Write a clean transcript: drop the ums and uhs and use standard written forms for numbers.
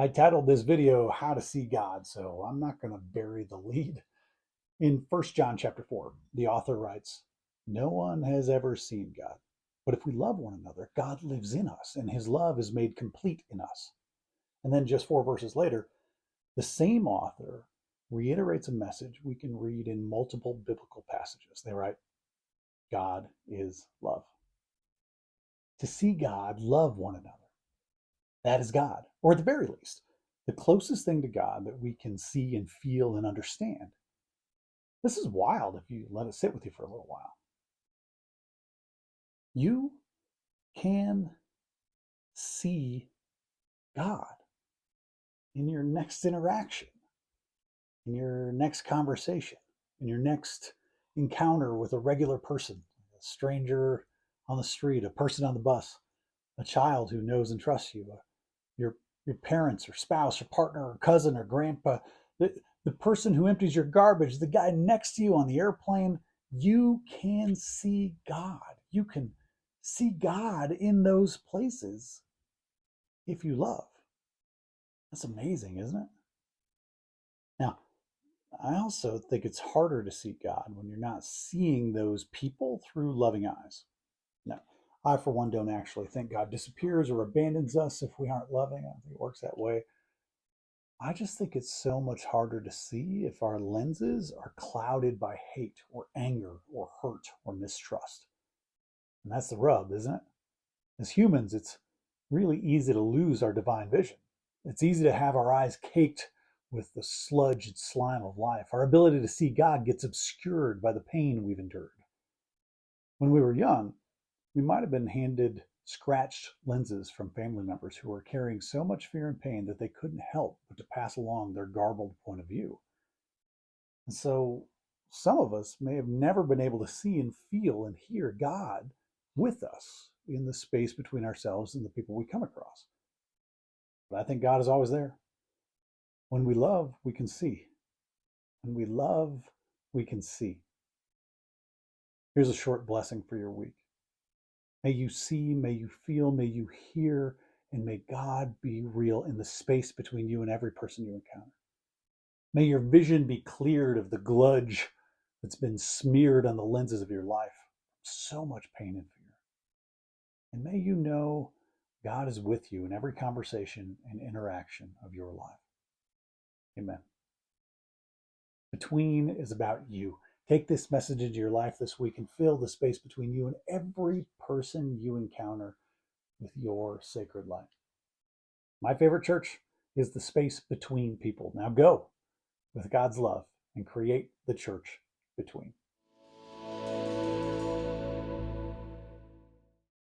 I titled this video, How to See God, so I'm not going to bury the lead. In 1 John chapter 4, the author writes, "No one has ever seen God. But if we love one another, God lives in us, and his love is made complete in us." And then just 4 verses later, the same author reiterates a message we can read in multiple biblical passages. They write, God is love. To see God, love one another. That is God, or at the very least, the closest thing to God that we can see and feel and understand. This is wild if you let it sit with you for a little while. You can see God in your next interaction, in your next conversation, in your next encounter with a regular person, a stranger on the street, a person on the bus, a child who knows and trusts you, your parents or spouse or partner or cousin or grandpa, the person who empties your garbage, the guy next to you on the airplane. You can see God. You can see God in those places if you love. That's amazing, isn't it? Now, I also think it's harder to see God when you're not seeing those people through loving eyes. Now, I, for one, don't actually think God disappears or abandons us if we aren't loving. I don't think it works that way. I just think it's so much harder to see if our lenses are clouded by hate or anger or hurt or mistrust. And that's the rub, isn't it? As humans, it's really easy to lose our divine vision. It's easy to have our eyes caked with the sludge and slime of life. Our ability to see God gets obscured by the pain we've endured. When we were young, we might have been handed scratched lenses from family members who were carrying so much fear and pain that they couldn't help but to pass along their garbled point of view. And so some of us may have never been able to see and feel and hear God with us in the space between ourselves and the people we come across. But I think God is always there. When we love, we can see. When we love, we can see. Here's a short blessing for your week. May you see, may you feel, may you hear, and may God be real in the space between you and every person you encounter. May your vision be cleared of the gludge that's been smeared on the lenses of your life. So much pain and fear. And may you know God is with you in every conversation and interaction of your life. Amen. Between is about you. Take this message into your life this week and fill the space between you and every person you encounter with your sacred light. My favorite church is the space between people. Now go with God's love and create the church between.